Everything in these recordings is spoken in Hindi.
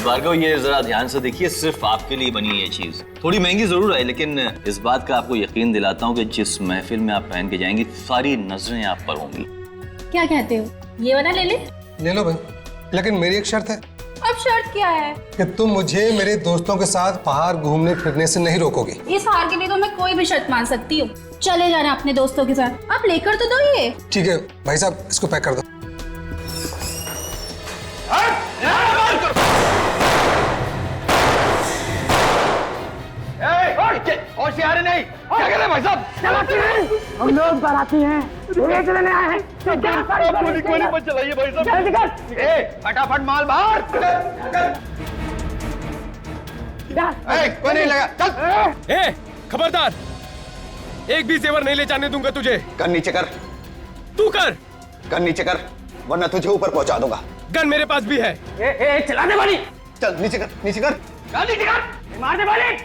भार्गव, ये जरा ध्यान से देखिए, सिर्फ आपके लिए बनी ये चीज। थोड़ी महंगी जरूर है, लेकिन इस बात का आपको यकीन दिलाता हूँ कि जिस महफिल में आप पहन के जाएंगी, सारी नजरें आप पर होंगी। क्या कहते हो, ये वाला ले ले? ले लो भाई, लेकिन मेरी एक शर्त है। अब शर्त क्या है? कि तुम मुझे मेरे दोस्तों के साथ बाहर घूमने फिरने से नहीं रोकोगे। इस हार के लिए तो मैं कोई भी शर्त मान सकती हूँ। चले जाना अपने दोस्तों के साथ, आप लेकर तो दो ये। ठीक है भाई साहब, इसको पैक कर दो। और सियारे नहीं, क्या कर रहे हैं भाई साहब? चलाती हैं, हम लोग बाराती हैं, रेत लेने आए हैं। गोली मत चलाइए भाई साहब। जल्दी कर, फटाफट माल बाहर। कोई नहीं लगा, चल। खबरदार, एक भी जेवर नहीं ले जाने दूंगा तुझे। गन नीचे कर। तू कर। गन नीचे कर, वरना तुझे ऊपर पहुंचा दूंगा। गन मेरे पास भी है। चला दे वाली। चल नीचे कर, नीचे कर, नीचे कर, मार दे वाली।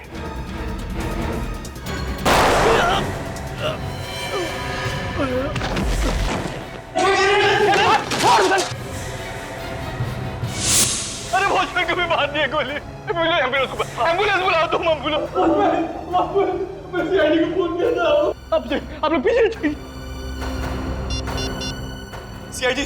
अरे वॉचमैन को भी मार दिया गोली। एम्बुलेंस बुलाओ तुम, एम्बुलेंस। मैं सीआईडी को फोन किया था। आप लोग पीछे चाहिए। सीआईडी।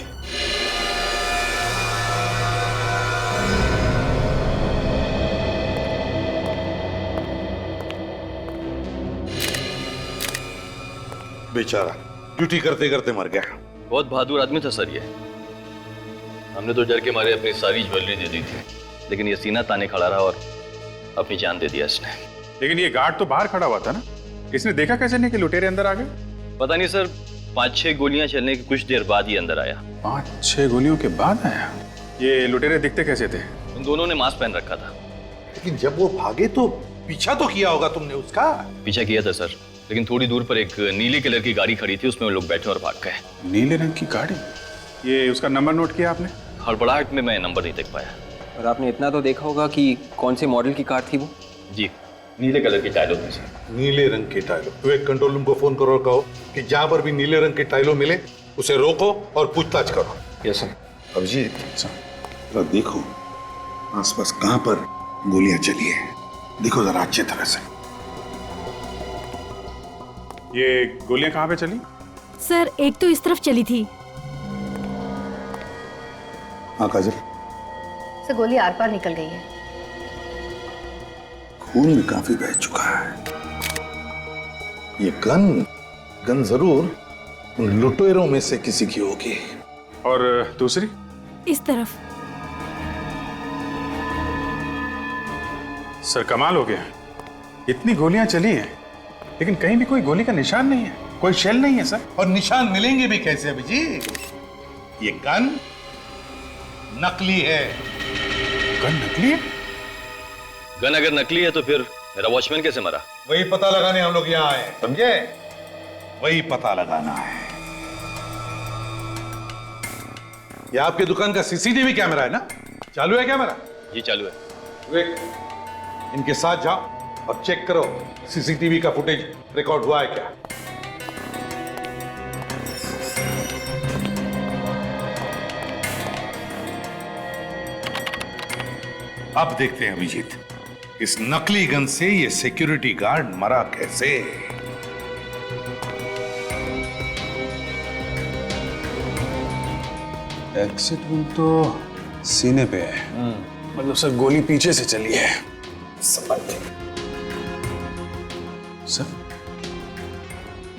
बेचारा ड्यूटी करते करते मर गया। बहुत बहादुर आदमी था सर ये। हमने तो डर के मारे अपनी सारी ज्वेलरी दे दी थी, लेकिन ये सीना ताने खड़ा रहा और अपनी जान दे दिया इसने। लेकिन ये गार्ड तो बाहर खड़ा हुआ था ना, इसने देखा कैसे नहीं कि लुटेरे अंदर आ गए? पता नहीं सर, 5-6 गोलियां चलने के कुछ देर बाद ही अंदर आया। 5-6 गोलियों के बाद आया? ये लुटेरे दिखते कैसे थे? उन दोनों ने मास्क पहन रखा था। लेकिन जब वो भागे तो पीछा तो किया होगा तुमने उसका? पीछा किया था सर, लेकिन थोड़ी दूर पर एक नीले कलर की गाड़ी खड़ी थी, उसमें वो लोग बैठे और भाग गए। नीले रंग की गाड़ी? ये उसका नंबर नोट किया आपने? हड़बड़ाहट में मैं नंबर नहीं देख पाया। और आपने इतना तो देखा होगा कि कौन से मॉडल की कार थी वो? जी, नीले कलर की टाइलों में से। नीले रंग की टाइलों। तो एक कंट्रोल रूम को फोन करो और कहो कि जहां पर भी नीले रंग की टाइलों मिले उसे रोको और पूछताछ करो। Yes sir. अभिजीत, जरा देखो आसपास कहां पर गोलियां चली है, देखो जरा अच्छी तरह से। ये गोलियां कहां पे चली? सर, एक तो इस तरफ चली थी। हाँ काजल। सर, गोली आर पार निकल गई है। खून भी काफी बह चुका है। ये गन जरूर उन लुटेरों में से किसी की होगी। और दूसरी? इस तरफ। सर कमाल हो गया, इतनी गोलियां चली हैं लेकिन कहीं भी कोई गोली का निशान नहीं है, कोई शेल नहीं है सर। और निशान मिलेंगे भी कैसे अभिजीत? ये गन नकली है। गन नकली है? गन अगर नकली है तो फिर मेरा वॉचमैन कैसे मरा? वही पता लगाने हम लोग यहाँ आए, समझे? वही पता लगाना है। ये आपके दुकान का सीसीटीवी कैमरा है ना? चालू है कैमरा? जी चालू है। विवेक, इनके साथ जाओ और चेक करो सीसीटीवी का फुटेज रिकॉर्ड हुआ है क्या। अब देखते हैं अभिजीत, इस नकली गन से ये सिक्योरिटी गार्ड मरा कैसे। एग्जिट रूम तो सीने पे है, मतलब सर गोली पीछे से चली है। सर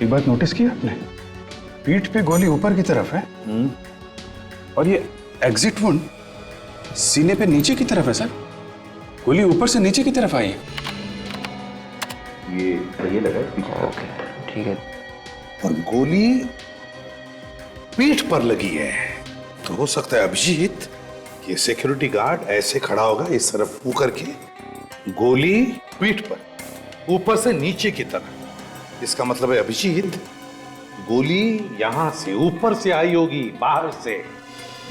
एक बात नोटिस की आपने, पीठ पे गोली ऊपर की तरफ है और ये एग्जिट वुंड सीने पे नीचे की तरफ है। सर गोली ऊपर से नीचे की तरफ आई है। ये लगा पीछे। ओके, ठीक है। और गोली पीठ पर लगी है, तो हो सकता है अभिजीत ये सिक्योरिटी गार्ड ऐसे खड़ा होगा इस तरफ मुंह करके, गोली पीठ पर, ऊपर से नीचे की तरफ। इसका मतलब है अभिजीत गोली यहां से ऊपर से आई होगी, बाहर से।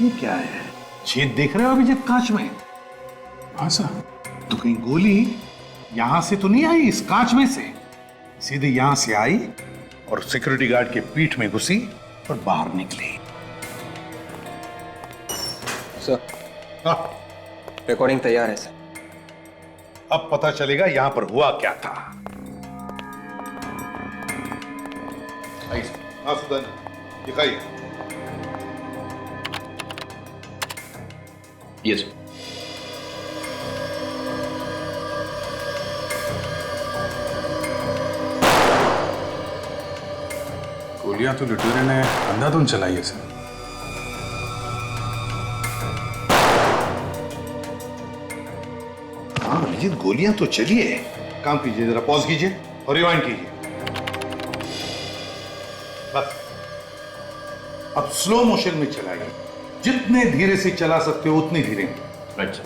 ये क्या है, छेद देख रहे हो अभिजीत कांच में? हाँ सर। तो कहीं गोली यहां से तो नहीं आई, इस कांच में से सीधे यहां से आई और सिक्योरिटी गार्ड के पीठ में घुसी और बाहर निकली। सर, हाँ, रिकॉर्डिंग तैयार है सर। अब पता चलेगा यहां पर हुआ क्या था। हाँ सुदान, दिखाइए। यस गोलियां तो लुटेरे ने अंधाधुंध चलाई है सर। हाँ अभिजीत, गोलियां तो चली है। काम कीजिए, जरा पॉज कीजिए और रिवाइंड कीजिए। बस अब स्लो मोशन में चलाइए। जितने धीरे से चला सकते हो उतने धीरे। अच्छा,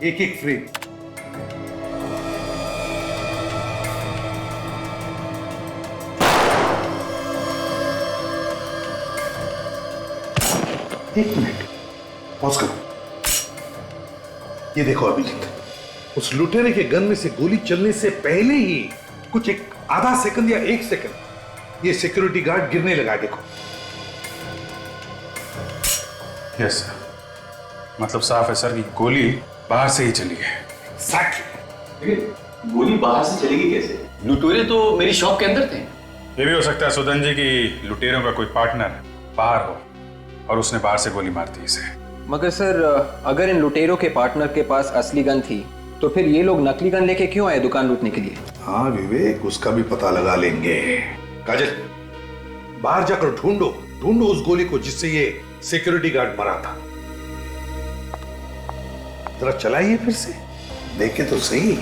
एक एक फ्रेम। एक मिनट, पॉज करो। ये देखो अभिजीत, उस लुटेरे के गन में से गोली चलने से पहले ही कुछ एक आधा सेकंड या 1 सेकंड ये सिक्योरिटी गार्ड गिरने लगा। देखो। यस सर, मतलब साफ है सर कि गोली बाहर से ही चली है। एग्जैक्टली। गोली बाहर से चलेगी कैसे? लुटेरे तो मेरी शॉप के अंदर थे। ये भी हो सकता है सुदन जी की लुटेरों का कोई पार्टनर बाहर हो और उसने बाहर से गोली मार दी इसे। मगर सर, अगर इन लुटेरों के पार्टनर के पास असली गन थी तो फिर ये लोग नकली गन लेके क्यों आए दुकान लूटने के लिए? हाँ विवेक, उसका भी पता लगा लेंगे। काजल, बाहर जाकर ढूंढो ढूंढो उस गोली को जिससे ये सिक्योरिटी गार्ड मरा था। जरा चलाइए फिर से, देखे तो सही।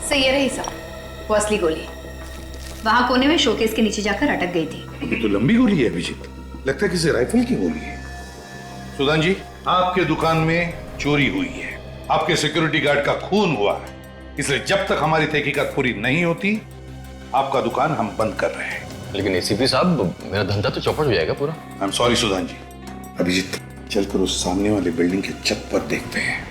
सर ये रही सर, वो असली गोली वहां कोने में शोकेस के नीचे जाकर अटक गई थी। ये तो लंबी गोली है अभिजीत, लगता है किसी राइफल की गोली है। सुदान जी, आपके दुकान में चोरी हुई है, आपके सिक्योरिटी गार्ड का खून हुआ है, इसलिए जब तक हमारी तहकीकात पूरी नहीं होती आपका दुकान हम बंद कर रहे हैं। लेकिन एसीपी साहब, मेरा धंधा तो चौपट हो जाएगा पूरा। आई एम सॉरी सुदान जी। अभिजीत, चलकर उस सामने वाली बिल्डिंग के छत पर देखते हैं।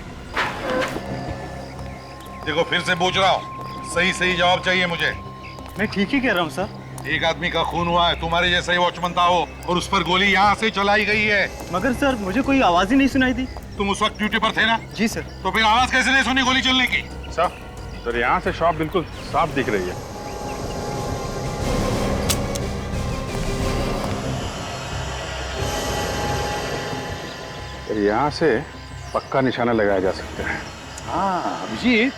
देखो फिर से पूछ रहा हूँ, सही सही जवाब चाहिए मुझे। मैं ठीक ही कह रहा हूँ सर। एक आदमी का खून हुआ है, तुम्हारे जैसा ही वॉचमैन था वो, और उस पर गोली यहाँ से चलाई गई है। मगर सर, मुझे कोई आवाज ही नहीं सुनाई दी। तुम उस वक्त ड्यूटी पर थे ना? जी सर। तो फिर आवाज कैसे नहीं सुनी गोली चलने की? सर यहाँ से शॉप बिल्कुल साफ दिख रही है। यहाँ से पक्का निशाना लगाया जा सकता है। हाँ अभिजीत,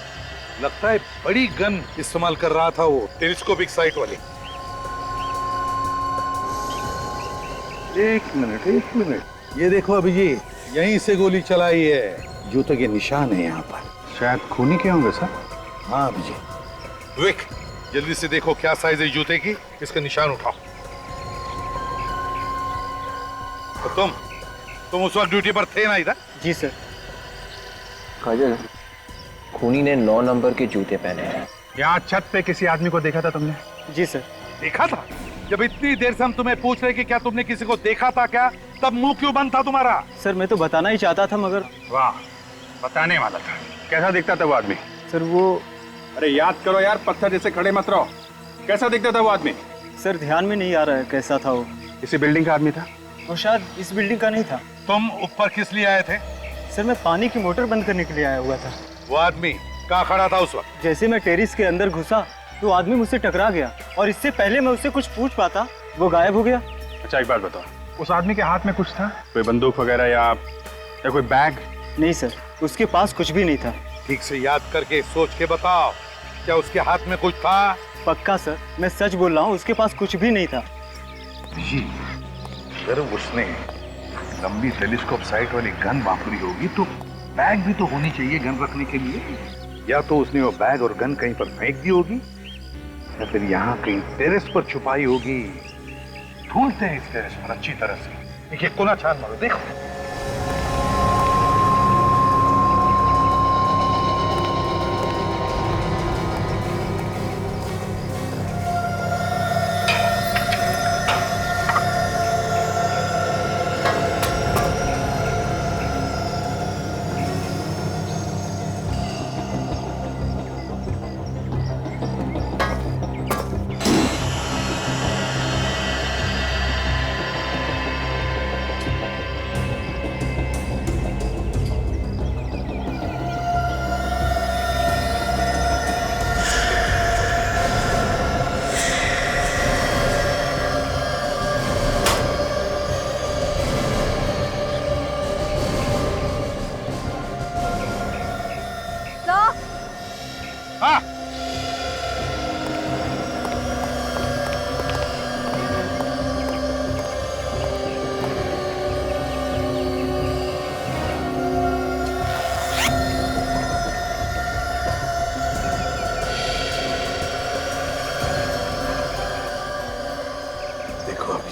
लगता है बड़ी गन इस्तेमाल कर रहा था वो, टेलीस्कोपिक साइट वाली। एक मिनट, ये देखो अभिजीत, यहीं से गोली चलाई है, जूते के निशान है यहाँ पर। शायद खूनी के होंगे सर। हाँ अभिजीत। विवेक, जल्दी से देखो क्या साइज है जूते की, इसका निशान उठाओ। तो तुम उस वक्त ड्यूटी पर थे ना इधर? जी सर। काजल, खूनी ने 9 नंबर के जूते पहने हैं। यहाँ छत पे किसी आदमी को देखा था तुमने? जी सर। देखा था? जब इतनी देर से हम तुम्हें पूछ रहे कि क्या तुमने किसी को देखा था क्या, तब मुंह क्यों बंद था तुम्हारा? सर मैं तो बताना ही चाहता था मगर। वाह, बताने वाला था। कैसा दिखता था वो आदमी? सर वो, अरे याद करो यार, पत्थर जैसे खड़े मत रहो। कैसा दिखता था वो आदमी? सर ध्यान में नहीं आ रहा है कैसा था वो। इसी बिल्डिंग का आदमी था? और शायद इस बिल्डिंग का नहीं था। तुम ऊपर किस लिए आए थे? सर मैं पानी की मोटर बंद करने के लिए आया हुआ था। वो आदमी कहाँ खड़ा था उस वक्त? जैसे मैं टेरिस के अंदर घुसा तो आदमी मुझसे टकरा गया, और इससे पहले मैं उससे कुछ पूछ पाता वो गायब हो गया। अच्छा एक बात बताओ, उस आदमी के हाथ में कुछ था? कोई बंदूक वगैरह या कोई बैग? नहीं सर, उसके पास कुछ भी नहीं था। ठीक से याद करके सोच के बताओ, क्या उसके हाथ में कुछ था? पक्का सर, मैं सच बोल रहा हूँ, उसके पास कुछ भी नहीं था। अगर उसने लंबी टेलीस्कोप साइट वाली गन वापरी होगी तो बैग भी तो होनी चाहिए गन रखने के लिए। या तो उसने वो बैग और गन कहीं पर फेंक दी होगी, या फिर यहाँ कहीं टेरेस पर छुपाई होगी। ढूंढते हैं इस टेरेस पर अच्छी तरह से। एक कोना छान मारो, देखो।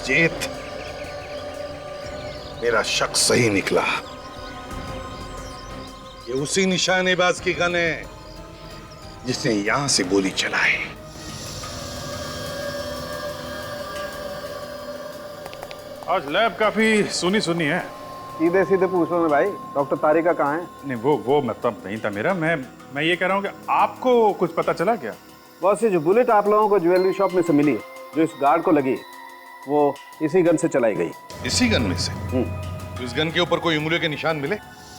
अभिजीत, मेरा शक सही निकला। ये उसी निशानेबाज की गन है जिसने यहां से गोली चलाई। आज लैब काफी सुनी सुनी है। सीधे सीधे पूछ लो ना भाई, डॉक्टर तारिका कहाँ है? नहीं, वो मतलब नहीं था मेरा। मैं ये कह रहा हूँ कि आपको कुछ पता चला क्या? बस ये जो बुलेट आप लोगों को ज्वेलरी शॉप में से मिली है, जो इस गार्ड को लगी, वो इसी गन से चलाई गई। इसी गन में से? तो इस गन के ऊपर कोई उंगलियों के निशान मिले?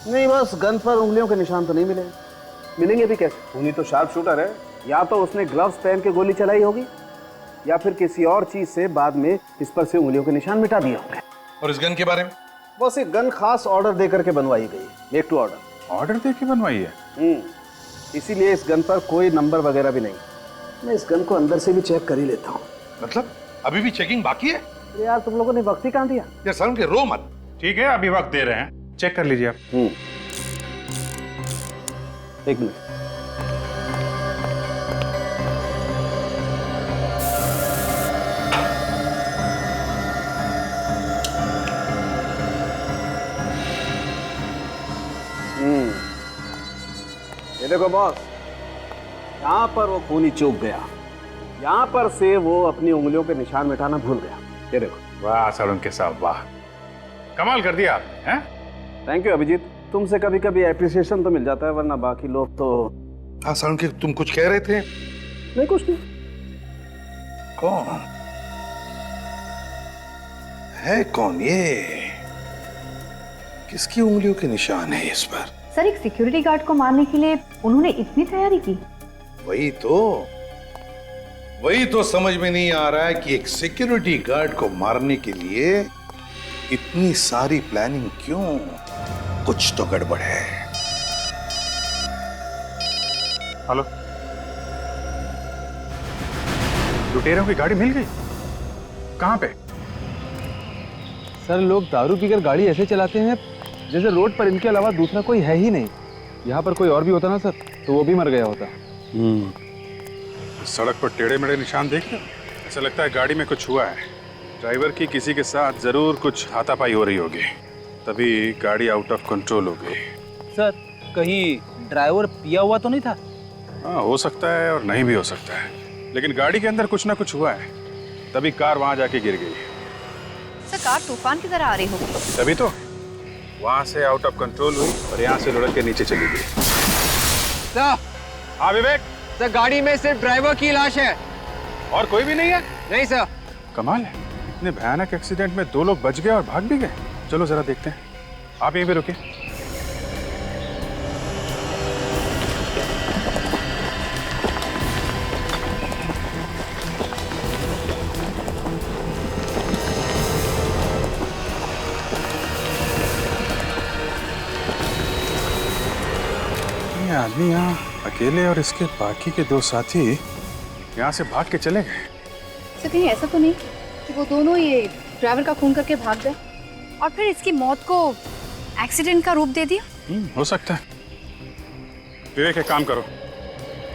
नहीं, बस गन पर उंगलियों के निशान तो नहीं मिले। मिलेंगे भी कैसे? खूनी तो शार्प शूटर है। या तो उसने ग्लव्स पहन के गोली चलाई होगी, या फिर किसी और चीज से बाद में इस पर से उंगलियों के निशान मिटा दिए होंगे। और इस गन के बारे में? बस एक गन खास ऑर्डर दे करके बनवाई गई, मेक टू ऑर्डर। ऑर्डर दे के बनवाई है? इसीलिए इस गन पर कोई नंबर वगैरह भी नहीं। मैं इस गन को अंदर से भी चेक कर ही लेता हूँ। मतलब अभी भी चेकिंग बाकी है? यार तुम लोगों ने वक्त ही कहाँ दिया? यार सारुण के रो मत। ठीक है, अभी वक्त दे रहे हैं, चेक कर लीजिए आप। एक मिनट। ये देखो बॉस, यहाँ पर वो खूनी चूक गया, यहाँ पर से वो अपनी उंगलियों के निशान मिटाना भूल गया। ये देखो। वाह सारुण के साहब, वाह, कमाल कर दिया आपने। हैं? थैंक यू अभिजीत, तुमसे कभी कभी एप्रिसिएशन तो मिल जाता है, वरना बाकी लोग तो। हाँ सारुण के, तुम कुछ कह रहे थे? नहीं, कुछ नहीं। कौन है? कौन ये? किसकी उंगलियों के निशान है इस पर? सर, एक सिक्योरिटी गार्ड को मारने के लिए उन्होंने इतनी तैयारी की? वही तो समझ में नहीं आ रहा है कि एक सिक्योरिटी गार्ड को मारने के लिए इतनी सारी प्लानिंग क्यों? कुछ तो गड़बड़ है। हेलो, लुटेरों की गाड़ी मिल गई? कहाँ पे? सर, लोग दारू पीकर गाड़ी ऐसे चलाते हैं जैसे रोड पर इनके अलावा दूसरा कोई है ही नहीं। यहाँ पर कोई और भी होता ना सर, तो वो भी मर गया होता। सड़क पर टेढ़े मेढ़े निशान देख रहे हो? ऐसा लगता है गाड़ी में कुछ हुआ है। ड्राइवर की किसी के साथ जरूर कुछ हाथापाई हो रही होगी, तभी गाड़ी आउट ऑफ कंट्रोल हो गई। सर, कहीं ड्राइवर पिया हुआ तो नहीं था? हाँ, हो सकता है और नहीं भी हो सकता है, लेकिन गाड़ी के अंदर कुछ ना कुछ हुआ है, तभी कार वहां जाके गिर गई। सर, कार तूफान की तरह आ रही होगी। तभी तो वहां से आउट ऑफ कंट्रोल हुई और यहाँ से लुढ़क के नीचे चली गई। सर, हाँ विवेक? सर, गाड़ी में सिर्फ ड्राइवर की लाश है, और कोई भी नहीं है? नहीं सर। कमाल है, इतने भयानक एक्सीडेंट में 2 लोग बच गए और भाग भी गए। चलो जरा देखते हैं। आप यहीं पे रुकिए। ये आदमी यहाँ अकेले और इसके बाकी के 2 साथी यहाँ से भाग के चले गए। सर, कहीं ऐसा तो नहीं कि वो दोनों ये ड्राइवर का खून करके भाग गए और फिर इसकी मौत को एक्सीडेंट का रूप दे दिया? हो सकता है। विवेक, एक काम करो,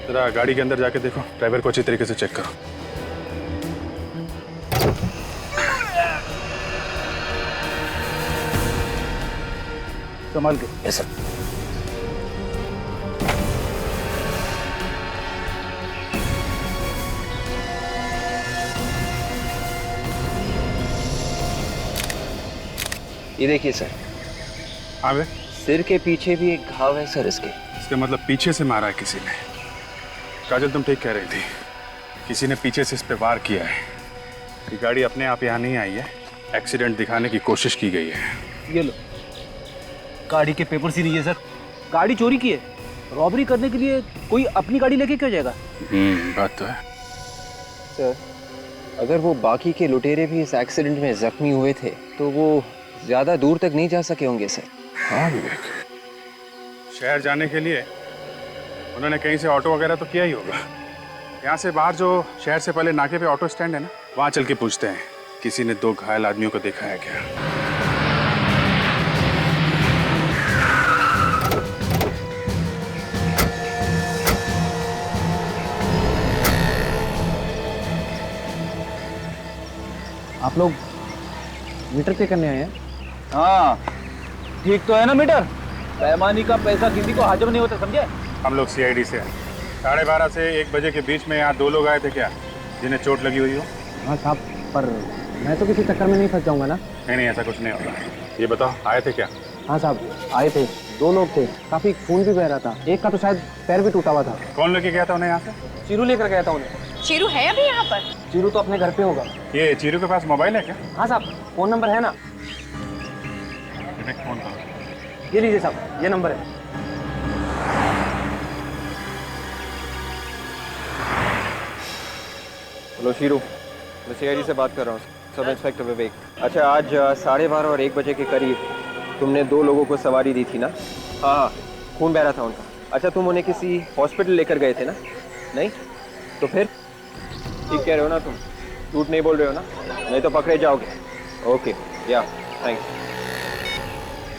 जरा गाड़ी के अंदर जाके देखो, ड्राइवर को अच्छी तरीके से चेक करो। संभाल के। Yes sir. ये देखिए सर। हाँ बे? सिर के पीछे भी एक घाव है सर इसके। इसका मतलब पीछे से मारा है किसी ने। काजल, तुम ठीक कह रही थी, किसी ने पीछे से इस पे वार किया है। ये गाड़ी अपने आप यहाँ नहीं आई है, एक्सीडेंट दिखाने की कोशिश की गई है। ये लो, गाड़ी के पेपर ही नहीं है सर। गाड़ी चोरी की है, रॉबरी करने के लिए कोई अपनी गाड़ी लेके क्यों जाएगा? बात तो है। सर, अगर वो बाकी के लुटेरे भी इस एक्सीडेंट में जख्मी हुए थे तो वो ज्यादा दूर तक नहीं जा सके होंगे सर। हाँ विवेक, शहर जाने के लिए उन्होंने कहीं से ऑटो वगैरह तो किया ही होगा। यहाँ से बाहर जो शहर से पहले नाके पे ऑटो स्टैंड है ना, वहाँ चल के पूछते हैं किसी ने 2 घायल आदमियों को देखा है क्या। आप लोग मीटर चेक करने आए हैं। हाँ ठीक तो है ना मीटर? बेईमानी का पैसा किसी को हाजिर नहीं होता, समझे? हम लोग सीआईडी से हैं। 12:30 से 1 बजे के बीच में यहाँ 2 लोग आए थे क्या, जिन्हें चोट लगी हुई हो? हाँ साहब, पर मैं तो किसी चक्कर में नहीं फंस जाऊंगा ना। नहीं ऐसा कुछ नहीं होगा। ये बताओ आए थे क्या? हाँ साहब आए थे, 2 लोग थे, काफी खून भी बह रहा था, एक का तो शायद पैर भी टूटा हुआ था। कौन लेके गया था उन्हें यहाँ से? चीरू लेकर गया था उन्हें। चीरू है अभी यहाँ पर? चीरू तो अपने घर पे होगा। ये चीरू के पास मोबाइल है क्या? हाँ साहब, फोन नंबर है ना? फोन करो। ये लीजिए साहब, ये नंबर है। हेलो शीरू, मैं सीआईडी से बात कर रहा हूँ, सब इंस्पेक्टर विवेक। अच्छा, आज 12:30 और 1 बजे के करीब तुमने 2 लोगों को सवारी दी थी ना? हाँ, खून बह रहा था उनका। अच्छा, तुम उन्हें किसी हॉस्पिटल लेकर गए थे ना? नहीं? तो फिर ठीक कह रहे हो ना तुम? झूठ नहीं बोल रहे हो ना? नहीं तो पकड़े जाओगे। ओके, या थैंक्स।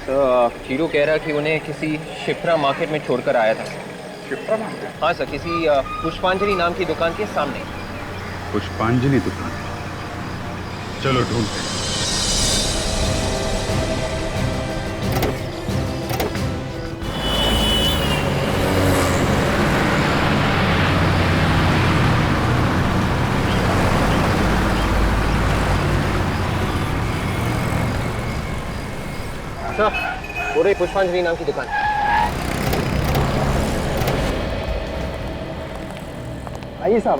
तो शीरू कह रहा कि उन्हें किसी शिप्रा मार्केट में छोड़कर आया था। शिप्रा मार्केट? हाँ सर, किसी पुष्पांजलि नाम की दुकान के सामने। पुष्पांजलि दुकान? चलो ढूंढते हैं। सर, वो रही पुष्पांजलि नाम की दुकान। आइए साहब,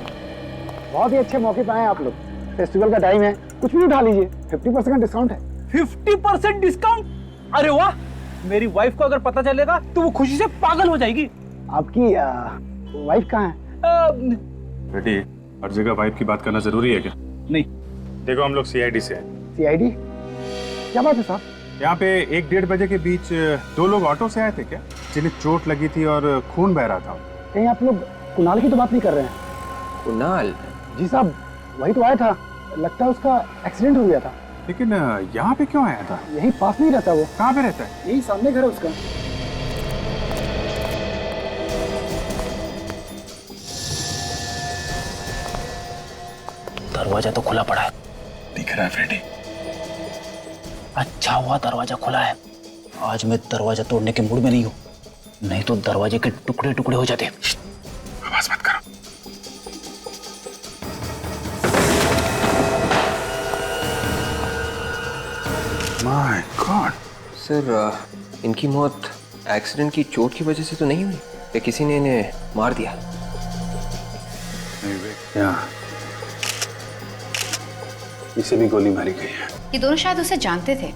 बहुत ही अच्छे मौके पे आए आप लोग। फेस्टिवल का टाइम है, कुछ भी उठा लीजिए, 50% डिस्काउंट है। 50% डिस्काउंट? अरे वाह, मेरी वाइफ को अगर पता चलेगा तो वो खुशी से पागल हो जाएगी। आपकी वाइफ कहाँ है? बेटी, हर जगह वाइफ की बात करना जरूरी है क्या? नहीं। देखो, हम लोग सीआईडी से हैं। सीआईडी? क्या बात है साहब? यहाँ पे 1-1:30 बजे के बीच 2 लोग ऑटो से आए थे क्या, जिन्हें चोट लगी थी और खून बह रहा था? कहीं आप लोग कुणाल की तो बात नहीं कर रहे हैं? कुणाल? जी साहब, वही तो आया था, लगता है उसका एक्सीडेंट हो गया था। लेकिन यहाँ पे क्यों आया था? यही पास नहीं रहता वो। कहाँ पे रहता है? यही सामने घर है उसका। दरवाजा तो खुला पड़ा है। दिख रहा है फ्रेडी? अच्छा हुआ दरवाजा खुला है। आज मैं दरवाजा तोड़ने के मूड में नहीं हूँ, नहीं तो दरवाजे के टुकड़े टुकड़े हो जाते। आवाज मत करो। My God. सर, इनकी मौत एक्सीडेंट की चोट की वजह से तो नहीं हुई या किसी ने इन्हें मार दिया? इसे भी गोली मारी गई है। ये दोनों शायद उसे जानते थे।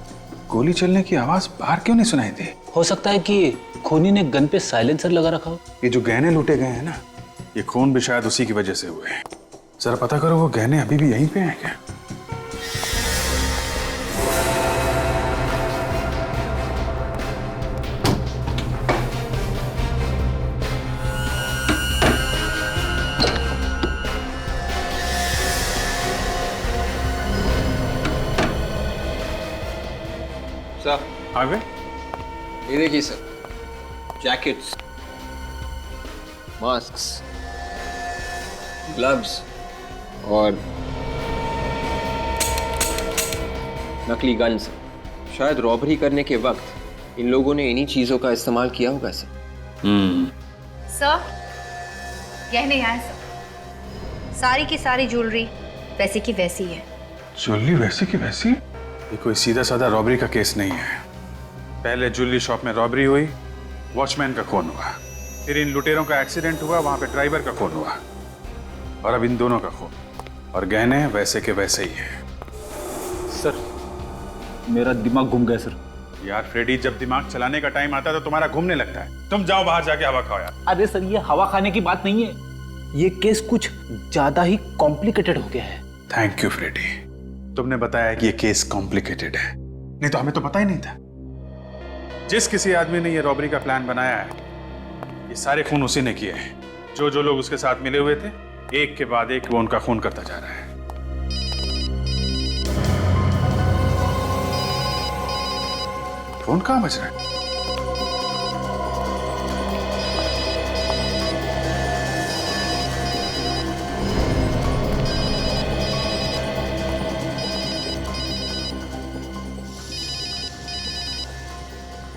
गोली चलने की आवाज बाहर क्यों नहीं सुनाई दी? हो सकता है कि खूनी ने गन पे साइलेंसर लगा रखा हो। ये जो गहने लूटे गए हैं ना, ये खून भी शायद उसी की वजह से हुए हैं। जरा पता करो, वो गहने अभी भी यहीं पे हैं क्या? सर, आ गए? ये देखिए सर, जैकेट्स, मास्क्स, ग्लव्स और नकली गन्स। शायद रॉबरी करने के वक्त इन लोगों ने इन्हीं चीजों का इस्तेमाल किया होगा सर। सर, गहने यहाँ है सर। सारी की सारी ज्वेलरी वैसी की वैसी है। ज्वेलरी वैसी की वैसी? ये कोई सीधा साधा रॉबरी का केस नहीं है। पहले ज्वेलरी शॉप में रॉबरी हुई, वॉचमैन का खून हुआ, फिर इन लुटेरों का एक्सीडेंट हुआ, वहां पे ड्राइवर का खून हुआ, और अब इन दोनों का खून। और गहने वैसे के वैसे ही है। सर, मेरा दिमाग घूम गया सर। यार फ्रेडी, जब दिमाग चलाने का टाइम आता है तो तुम्हारा घूमने लगता है। तुम जाओ बाहर जाके हवा खाओ यार। अरे सर, ये हवा खाने की बात नहीं है, ये केस कुछ ज्यादा ही कॉम्प्लिकेटेड हो गया है। थैंक यू फ्रेडी, तुमने बताया कि ये केस कॉम्प्लिकेटेड है, नहीं तो हमें तो पता ही नहीं था। जिस किसी आदमी ने ये रॉबरी का प्लान बनाया है, ये सारे खून उसी ने किए हैं। जो जो लोग उसके साथ मिले हुए थे, एक के बाद एक वो उनका खून करता जा रहा है। फोन कहाँ बज रहा है?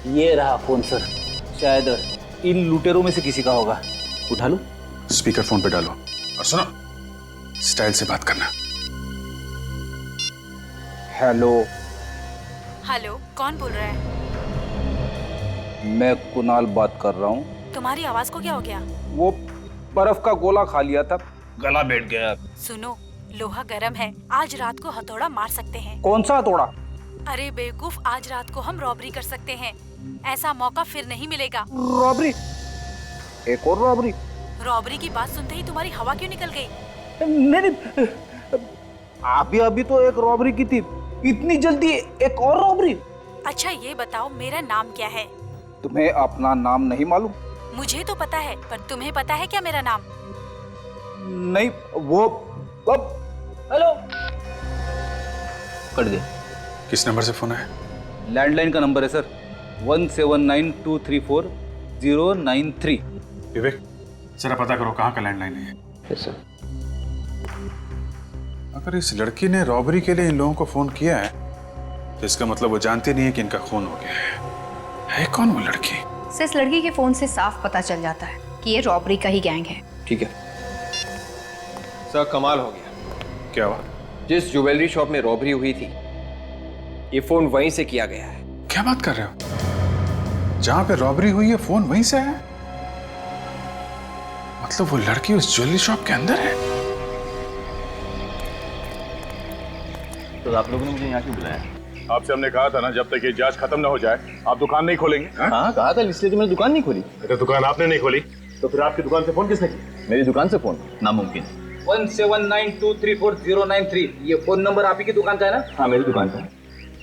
ये रहा फोन सर, शायद इन लुटेरों में से किसी का होगा। उठा लो। स्पीकर फोन पे डालो और सुनो, स्टाइल से बात करना। हेलो, हेलो, कौन बोल रहा है? मैं कुणाल बात कर रहा हूँ। तुम्हारी आवाज को क्या हो गया? वो बर्फ का गोला खा लिया था, गला बैठ गया। सुनो, लोहा गर्म है, आज रात को हथौड़ा मार सकते हैं। कौन सा हथौड़ा? अरे बेवकूफ, आज रात को हम रॉबरी कर सकते हैं। ऐसा मौका फिर नहीं मिलेगा। रॉबरी? एक और रॉबरी? रॉबरी की बात सुनते ही तुम्हारी हवा क्यों निकल गई? नहीं, अभी तो एक रॉबरी की थी, इतनी जल्दी एक और रॉबरी? अच्छा ये बताओ, मेरा नाम क्या है? तुम्हें अपना नाम नहीं मालूम? मुझे तो पता है, पर तुम्हें पता है क्या मेरा नाम? नहीं, वो हेलो, कट गया। किस नंबर से फोन है? लैंडलाइन का नंबर है सर, 1792340093। विवेक, जरा पता करो कहाँ का लैंडलाइन है। Yes sir. अगर इस लड़की ने रॉबरी के लिए इन लोगों को फोन किया है तो इसका मतलब वो जानती नहीं है कि इनका खून हो गया है कौन वो लड़की? सर, इस लड़की के फोन से साफ पता चल जाता है कि ये रॉबरी का ही गैंग है। ठीक है सर, कमाल हो गया। क्या हुआ? जिस ज्वेलरी शॉप में रॉबरी हुई थी, ये फोन वहीं से किया गया है। क्या बात कर रहे हो? जहां पे रॉबरी हुई है फोन वहीं से आया? मतलब वो लड़की उस ज्वेलरी शॉप के अंदर है? तो आप लोगों ने मुझे यहाँ क्यों बुलाया? आपसे हमने कहा था ना, जब तक ये जांच खत्म ना हो जाए आप दुकान नहीं खोलेंगे। हाँ कहा था, इसलिए तो मैंने दुकान नहीं खोली। तो दुकान आपने नहीं खोली तो फिर आपकी दुकान से फोन किसने किया? मेरी दुकान से फोन नामुमकिन। 1792340093, ये फोन नंबर आप ही की दुकान का है ना? हाँ मेरी दुकान का।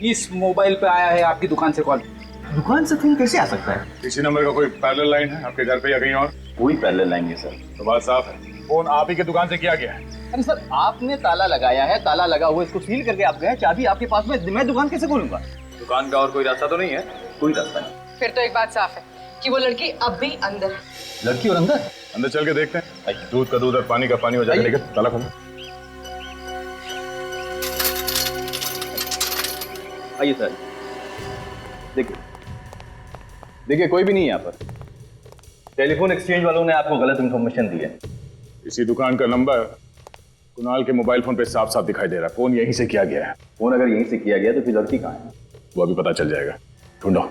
इस मोबाइल पे आया है आपकी दुकान से कॉल। दुकान से फोन कैसे आ सकता है? इसी नंबर का कोई पैरेलल लाइन है आपके घर पे या कहीं और? कोई पैरेलल लाइन नहीं सर। तो बात साफ है, फोन आप ही की दुकान से किया गया है। अरे सर, आपने ताला लगाया है, ताला लगा हुआ, इसको सील करके आप गए, चाबी आपके पास में, मैं दुकान कैसे खोलूंगा? दुकान का और कोई रास्ता तो नहीं है? कोई रास्ता नहीं। फिर तो एक बात साफ है कि वो लड़की अब भी अंदर है। लड़की और अंदर? अंदर चल के देखते हैं। दूध का दूध और पानी का पानी हो जाएगा। लेकिन ताला खोलो। आइए सर, देखिए कोई भी नहीं है यहाँ पर। टेलीफोन एक्सचेंज वालों ने आपको गलत इंफॉर्मेशन दी है। इसी दुकान का नंबर कुणाल के मोबाइल फोन पे साफ साफ दिखाई दे रहा है। फोन यहीं से किया गया है। फोन अगर यहीं से किया गया तो फिर लड़की कहाँ है? वो अभी पता चल जाएगा, ढूंढो।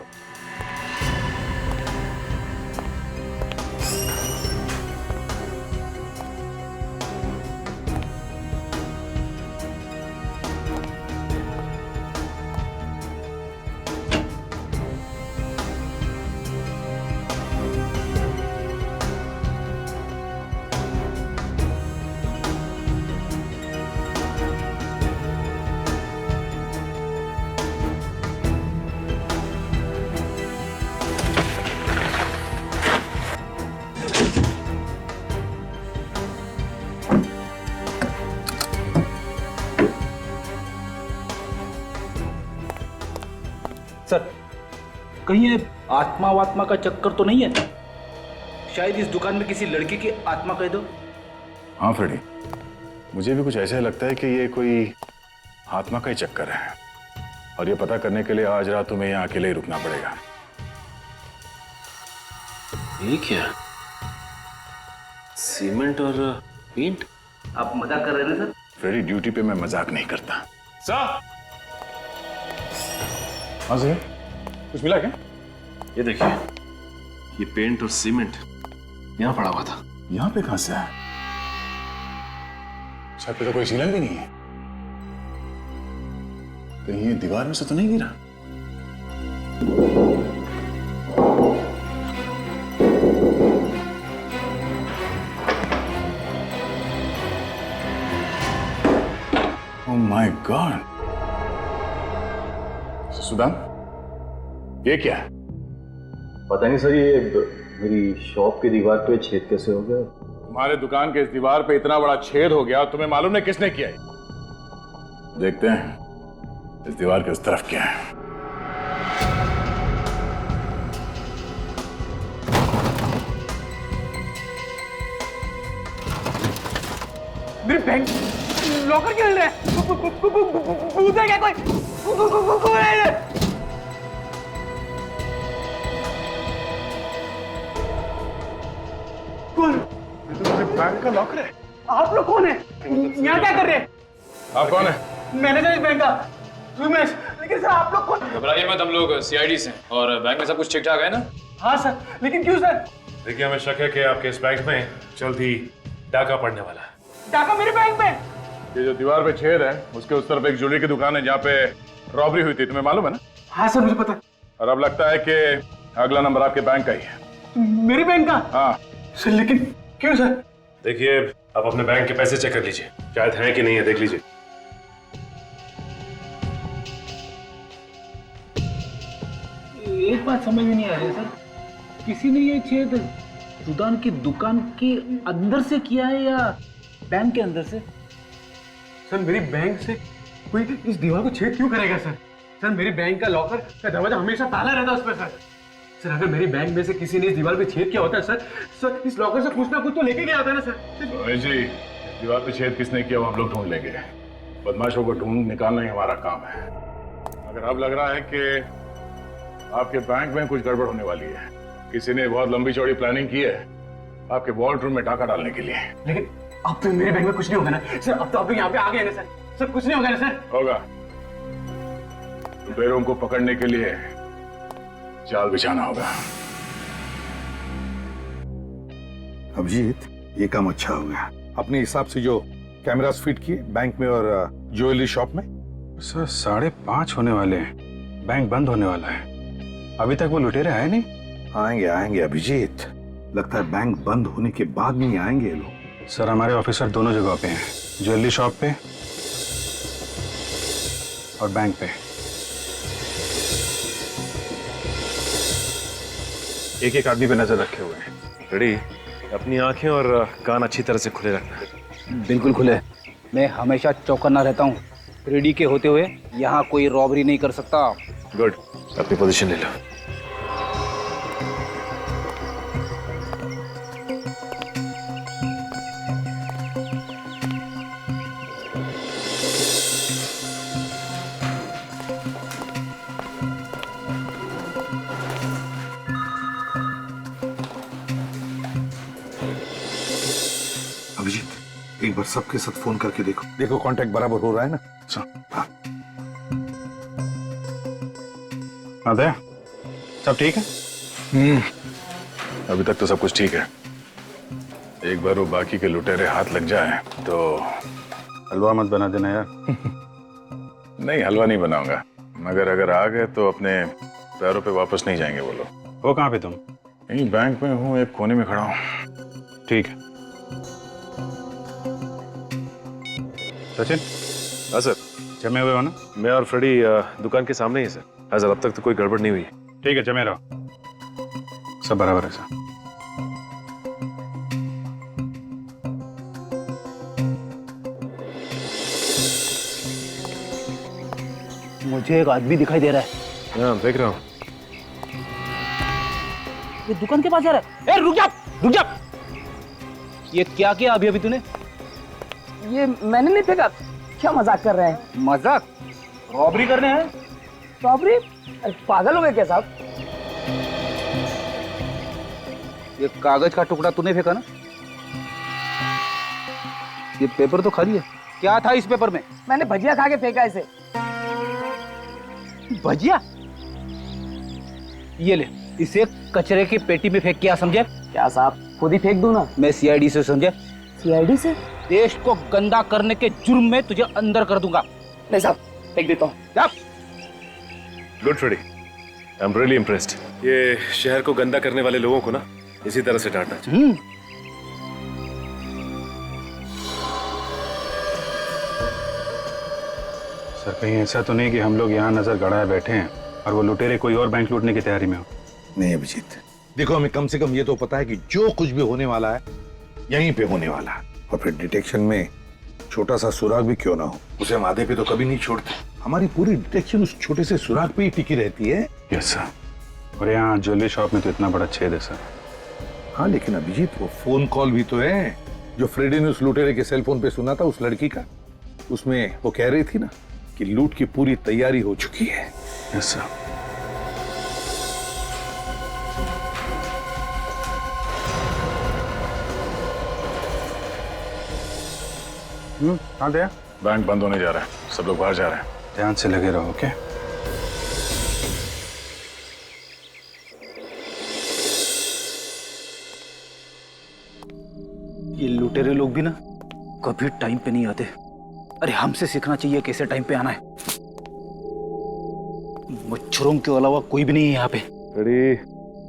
सर, कहीं ये आत्मा वात्मा का चक्कर तो नहीं है? शायद इस दुकान में किसी लड़की की आत्मा कह दो। हाँ फ्रेडी, मुझे भी कुछ ऐसा लगता है कि ये कोई आत्मा का ही चक्कर है और ये पता करने के लिए आज रात तुम्हें यहाँ अकेले ही रुकना पड़ेगा। ये क्या? सीमेंट और पेंट? आप मजाक कर रहे हैं सर? फ्रेडी, ड्यूटी पे मैं मजाक नहीं करता। सर, हाँ सर, कुछ मिला क्या? ये देखिए, ये पेंट और सीमेंट यहाँ पड़ा हुआ था। यहाँ पे कहां से आया? छत पे तो कोई सीलन भी नहीं है। कहीं ये दीवार में से तो नहीं गिरा? Oh my God. सुदाम, ये क्या है? पता नहीं सर, ये मेरी शॉप की दीवार पे छेद कैसे हो गया? तुम्हारे दुकान के इस दीवार पे इतना बड़ा छेद हो गया, तुम्हें मालूम नहीं किसने किया है? देखते हैं इस दीवार के उस तरफ क्या है। मेरे बैंक लॉकर क्यों हिल रहा है? भूत है क्या कोई? बैंक का लॉकर है। आप लोग कौन है? यहाँ क्या कर रहे हैं? आप कौन है? मैनेजर इस बैंक का रमेश। लेकिन सर आप लोग कौन? घबराइए मत, हम लोग सीआईडी से हैं और बैंक में सब कुछ ठीक ठाक है ना? हाँ सर, लेकिन क्यों सर? देखिए, हमें शक है कि आपके इस बैंक में जल्द ही डाका पड़ने वाला है। डाका मेरे बैंक में? ये जो दीवार पे छेद है उसके उस तरफ एक ज्वेलरी की दुकान है जहाँ पे रॉबरी हुई थी, तुम्हें मालूम है ना? हाँ सर, मुझे पता। और अब लगता है कि अगला नंबर आपके बैंक का ही है। मेरे बैंक का? हाँ सर, लेकिन क्यों सर? देखिए, आप अपने बैंक के पैसे चेक कर लीजिए, शायद है कि नहीं है, देख लीजिए। एक बात समझ में नहीं आ रही सर, किसी ने ये छेद रुदान की दुकान के अंदर से किया है या बैंक के अंदर से? सर, मेरी बैंक से कोई इस दीवार को छेद क्यों करेगा सर? सर, मेरी बैंक का लॉकर का दरवाजा हमेशा ताला रहता है उसमें सर। सर, अगर मेरी बैंक में से किसी ने इस दीवार पे छेद किया होता है सर इस लॉकर से कुछ ना कुछ तो लेके गया होता है ना सर। रमेश जी, दीवार पे छेद किसने किया वो हम लोग ढूंढ लेंगे। बदमाशों को ढूंढ निकालना ही हमारा काम है। अगर अब लग रहा है कि आपके बैंक में कुछ गड़बड़ होने वाली है, किसी ने बहुत लंबी चौड़ी प्लानिंग की है आपके वॉल्ट रूम में डाका डालने के लिए। लेकिन अब तो मेरे बैंक में कुछ नहीं होगा ना सर? अब तो आप लोग यहाँ पे आ गए ना सर? सर, कुछ नहीं होगा ना सर? होगा। लुटेरों को पकड़ने के लिए जाल बिछाना होगा। अभिजीत, ये काम अच्छा हो गया। अपने हिसाब से जो कैमरास फिट किए बैंक में और ज्वेलरी शॉप में। सर 5:30 होने वाले हैं, बैंक बंद होने वाला है, अभी तक वो लुटेरे आए नहीं। आएंगे आएंगे अभिजीत, लगता है बैंक बंद होने के बाद नहीं आएंगे ये लोग। सर, हमारे ऑफिसर दोनों जगह पे हैं, ज्वेलरी शॉप पे और बैंक पे। एक एक आदमी पे नजर रखे हुए हैं। रेडी, अपनी आंखें और कान अच्छी तरह से खुले रखना। बिल्कुल खुले। मैं हमेशा चौकन्ना रहता हूँ। रेडी के होते हुए यहाँ कोई रॉबरी नहीं कर सकता। गुड, अपनी पोजीशन ले लो। अभिजीत, एक बार सबके साथ फोन करके देखो कांटेक्ट बराबर हो रहा है ना? हाँ। अदय, सब ठीक है? अभी तक तो सब कुछ ठीक है। एक बार वो बाकी के लुटेरे हाथ लग जाए तो हलवा मत बना देना यार। नहीं, हलवा नहीं बनाऊंगा, मगर अगर आ गए तो अपने पैरों पे वापस नहीं जाएंगे वो लोग। वो कहाँ पे तुम? यहीं बैंक में हूँ, एक कोने में खड़ा हूँ। ठीक है सचिन। हाँ सर। जमे हुए हो ना? मैं और फ्रेडी दुकान के सामने ही सर। हाँ सर, अब तक तो कोई गड़बड़ नहीं हुई। ठीक है, जमे रहो, सब बराबर है सर। मुझे एक आदमी दिखाई दे रहा है। हाँ, देख रहा हूँ। ये दुकान के पास जा रहा है। ए, रुक जा, रुक जा। ये क्या किया अभी अभी तूने? ये मैंने नहीं फेंका। क्या मजाक कर रहे हैं? मजाक? रॉबरी करने हैं? रॉबरी? पागल हो गए क्या साहब? ये कागज का टुकड़ा तूने फेंका ना? ये पेपर तो खाली है। क्या था इस पेपर में? मैंने भजिया खा के फेंका इसे। भजिया? ये ले, इसे कचरे की पेटी में फेंक के, समझे? क्या साहब, खुद ही फेंक दूं ना? मैं सीआईडी से, समझे? सीआईडी से? देश को गंदा करने के जुर्म में तुझे अंदर कर दूंगा। नहीं साहब, फेंक देता हूँ। Good Freddy, I am really impressed. ये शहर को गंदा करने वाले लोगों को ना इसी तरह से डांटना चाहिए। सर, कहीं ऐसा तो नहीं कि हम लोग यहाँ नजर गड़ाए बैठे हैं और वो लुटेरे कोई और बैंक लूटने की तैयारी में हो? नहीं अभिजीत, देखो हमें कम से कम ये तो पता है कि जो कुछ भी होने वाला है यहीं पे होने वाला है। और फिर डिटेक्शन में छोटा सा सुराग भी क्यों ना हो, उसे हम आधे पे तो कभी नहीं छोड़ते। हमारी पूरी डिटेक्शन उस छोटे से सुराग पे ही टिकी रहती है। Yes sir. और यहाँ ज्वेलरी शॉप में तो इतना बड़ा छेद है सर। हाँ, लेकिन अभिजीत वो फोन कॉल भी तो है जो फ्रेडी ने उस लुटेरे के सेलफोन पे सुना था, उस लड़की का। उसमें वो कह रही थी ना कि लूट की पूरी तैयारी हो चुकी है। Yes sir. हाँ दया। बैंक बंद होने जा रहा है, सब लोग बाहर जा रहे हैं। ध्यान से लगे रहो, ओके? ये लुटेरे लोग भी ना कभी टाइम पे नहीं आते। अरे हमसे सीखना चाहिए कैसे टाइम पे आना है। मच्छरों के अलावा कोई भी नहीं है यहाँ पे। अरे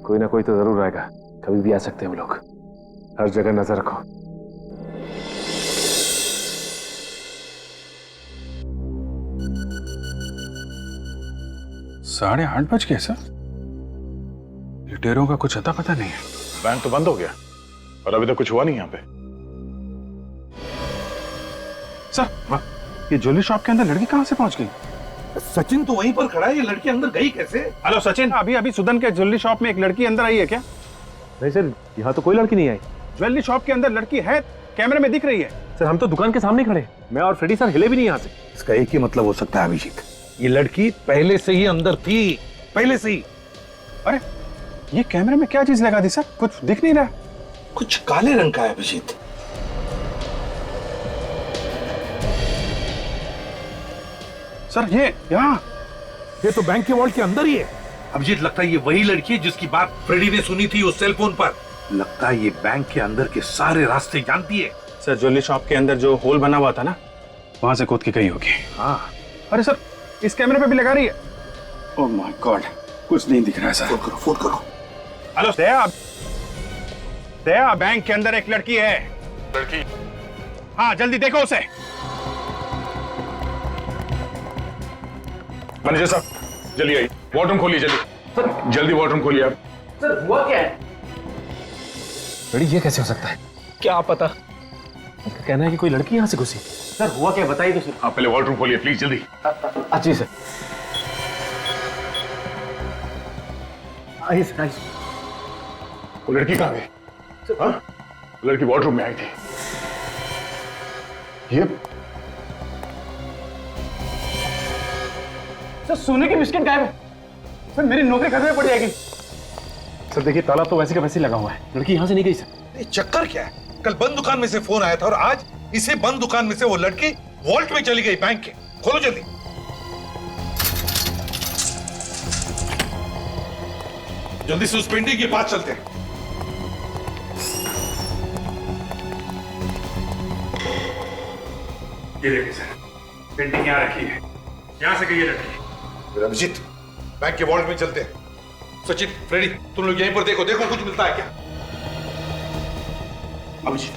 कोई ना कोई तो जरूर आएगा, कभी भी आ सकते हैं वो लोग। हर जगह नजर रखो। साढ़े 8 बज गए सर। लुटेरों का कुछ अता पता नहीं है। बैंक तो बंद हो गया और अभी तक कुछ हुआ नहीं यहाँ पे। सर ये ज्वेलरी शॉप के अंदर लड़की कहाँ से पहुंच गई? सचिन तो वहीं पर खड़ा है, ये लड़की अंदर गई कैसे? हेलो सचिन, अभी सुदन के ज्वेलरी शॉप में एक लड़की अंदर आई है क्या? नहीं सर, यहाँ तो कोई लड़की नहीं आई। ज्वेलरी शॉप के अंदर लड़की है, कैमरे में दिख रही है। सर हम तो दुकान के सामने खड़े, मैं और फ्रेडी सर हिले भी नहीं यहाँ से। इसका एक ही मतलब हो सकता है अभिजीत, ये लड़की पहले से ही अंदर थी, पहले से ही। अरे ये कैमरे में क्या चीज लगा दी सर? कुछ दिख नहीं रहा। कुछ काले रंग का है अभिजीत। सर ये तो बैंक के वॉल्ट के अंदर ही है। अभिजीत लगता है ये वही लड़की है जिसकी बात फ्रेडी ने सुनी थी उस सेल फोन पर। लगता है ये बैंक के अंदर के सारे रास्ते जानती है। सर ज्वेलरी शॉप के अंदर जो होल बना हुआ था ना, वहां से कूद के गई होगी। हाँ। अरे सर इस कैमरे पे भी लगा रही है। ओह माय गॉड, कुछ नहीं दिख रहा है सर। फोन करो। हेलो दया, बैंक के अंदर एक लड़की है। लड़की? हाँ जल्दी देखो उसे। मैनेजर साहब जल्दी आइए, वॉर्डरूम खोलिए जल्दी। जल्दी वॉर्डरूम खोलिए आप। सर हुआ क्या है? फ्रेडी ये कैसे हो सकता है? क्या पता। उसका कहना है कि कोई लड़की यहाँ से घुसी। सर हुआ क्या बताइए तो सर। आप पहले वॉर्डरूम खोलिए प्लीज जल्दी। जी सर। आइए सर, आइए। वो लड़की कहाँ गई? हाँ? वो लड़की वॉर्डरूम में आई थी। ये सर सोने की बिस्किट गायब है। सर मेरी नौकरी खतरे में पड़ जाएगी। सर देखिए ताला तो वैसे का वैसे लगा हुआ है, लड़की यहाँ से नहीं गई सर। ये चक्कर क्या है? कल बंद दुकान में से फोन आया था और आज इसे बंद दुकान में से वो लड़की वॉल्ट में चली गई बैंक के। खोलो जल्दी। जल्दी से उस पेंटिंग के पास चलते हैं। ये देखिए सर, पेंटिंग यहाँ रखी है, यहाँ से गई है लड़की। अभिजीत बैंक के वॉल्ट में चलते हैं। सचिन, फ्रेडी, तुम लोग यहीं पर देखो कुछ मिलता है क्या। अभिजीत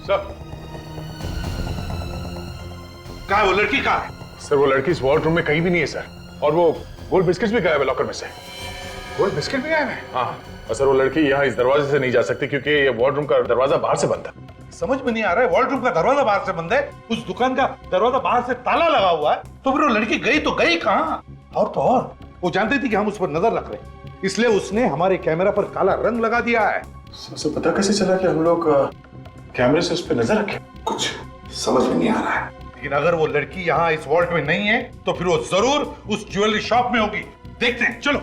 सर, कहाँ है वो लड़की? कहाँ है? सर वो लड़की इस वॉर्डरूम में कहीं भी नहीं है सर, और वो गोल्ड बिस्किट्स भी गायब है लॉकर में से। गोल्ड बिस्किट भी गायब है? हाँ, और सर वो लड़की यहाँ इस दरवाजे से नहीं जा सकती क्योंकि ये वॉर्डरूम का दरवाजा बाहर से बंद है। समझ में नहीं आ रहा है, वॉल्ट रूम का दरवाजा बाहर से बंद है, उस दुकान का दरवाजा बाहर से ताला लगा हुआ है, तो फिर वो लड़की गई तो गई कहाँ? और तो और वो जानती थी कि हम उस पर नजर रख रहे हैं, इसलिए उसने हमारे कैमरा पर काला रंग लगा दिया है। सर पता कैसे चला कि हम लोग कैमरे से उस पर नजर रखें? कुछ समझ में नहीं आ रहा है, लेकिन अगर वो लड़की यहाँ इस वॉल्ट में नहीं है तो फिर वो जरूर उस ज्वेलरी शॉप में होगी। देखते हैं, चलो।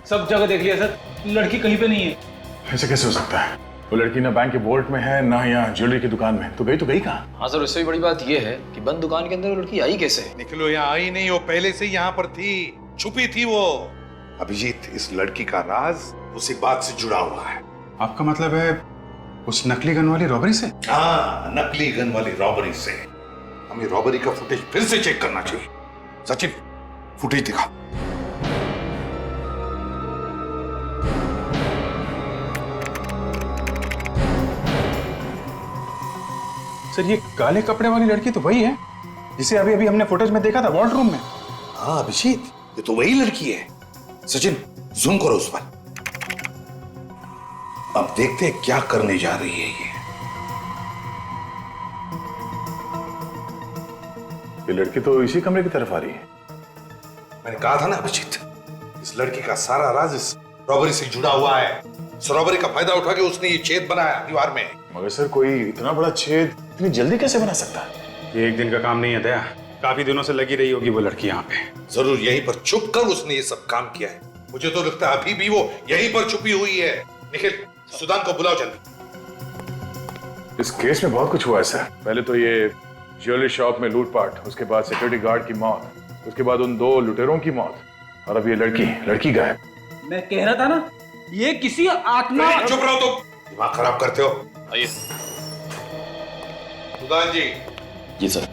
सब जगह देख लिया सर, लड़की कहीं पे नहीं है। ऐसे कैसे हो सकता है? वो लड़की ना बैंक के वॉल्ट में है ना यहाँ ज्वेलरी की दुकान में, तो गई कहाँ? हाँ सर, उससे भी बड़ी बात यह है कि बंद दुकान के अंदर वो लड़की आई कैसे? निकलो, यहाँ आई नहीं, वो पहले से यहाँ पर थी, छुपी थी वो। अभिजीत, इस लड़की का राज उसी बात से जुड़ा हुआ है। आपका मतलब है उस नकली गन वाली रॉबरी से? हाँ, नकली गन वाली रॉबरी से। हमें रॉबरी का फुटेज फिर से चेक करना चाहिए। सचिन, फुटेज दिखा। सर ये काले कपड़े वाली लड़की तो वही है जिसे अभी अभी हमने फुटेज में देखा था वॉल्ट रूम में। हाँ अभिजीत, ये तो वही लड़की है। सचिन, जूम करो उस पर। अब देखते हैं क्या करने जा रही है ये लड़की तो इसी कमरे की तरफ आ रही है। मैंने कहा था ना अभिजीत, इस लड़की का सारा राज इस रॉबरी से जुड़ा हुआ है। इस रॉबरी का फायदा उठा के उसने ये छेद बनाया दीवार में। मगर सर कोई इतना बड़ा छेद इतनी जल्दी कैसे बना सकता है? ये एक दिन का काम नहीं है दया, काफी दिनों से लगी रही होगी वो लड़की यहाँ पे। जरूर यहीं पर छुप कर उसने ये सब काम किया है। मुझे तो लगता है अभी भी वो यहीं पर छुपी हुई है। निखिल, सुदान को बुलाओ जल्दी। इस केस में बहुत कुछ हुआ है सर। पहले तो ये ज्वेलरी शॉप में लूटपाट, उसके बाद सिक्योरिटी गार्ड की मौत, उसके बाद उन 2 लुटेरों की मौत, और अब ये लड़की गायब। मैं कह रहा था ना, ये किसी आत्मा। चुप रहो तुम, दिमाग खराब करते हो। आइए। सुदान जी। जी सर।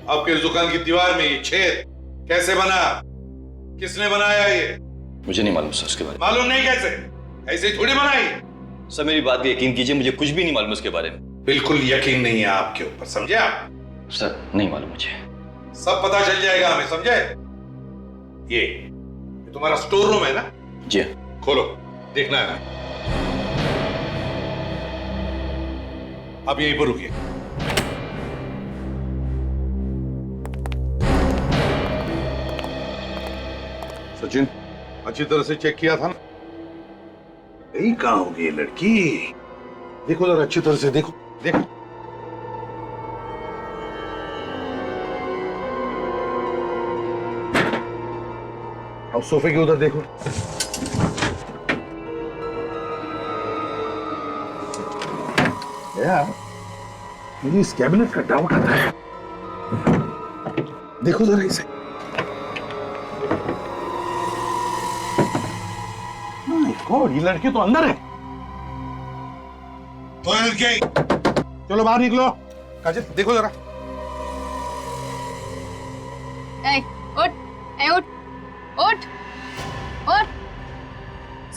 आपके दुकान की दीवार में ये छेद कैसे बना? किसने बनाया ये? मुझे नहीं मालूम सर उसके बारे में। मालूम नहीं कैसे? ऐसे ही थोड़ी बनाई। सर मेरी बात पे यकीन कीजिए, मुझे कुछ भी नहीं मालूम उसके बारे में। बिल्कुल यकीन नहीं है आपके ऊपर, समझे आप? सर नहीं मालूम मुझे। सब पता चल जाएगा हमें, समझे? ये तुम्हारा स्टोर रूम है ना? जी। खोलो, देखना है ना। अब यहीं पर रुकिए। सचिन, अच्छी तरह से चेक किया था ना? यही कहां होगी ये लड़की? देखो जरा अच्छी तरह से, देखो देखो। अब सोफे के उधर देखो। यार, मुझे इस कैबिनेट का डाउट आता है। देखो जरा इसे। गॉड, ये लड़की तो अंदर है। तो लड़की, चलो बाहर निकलो। काजल, देखो जरा। उठ, उठ, उठ, उठ।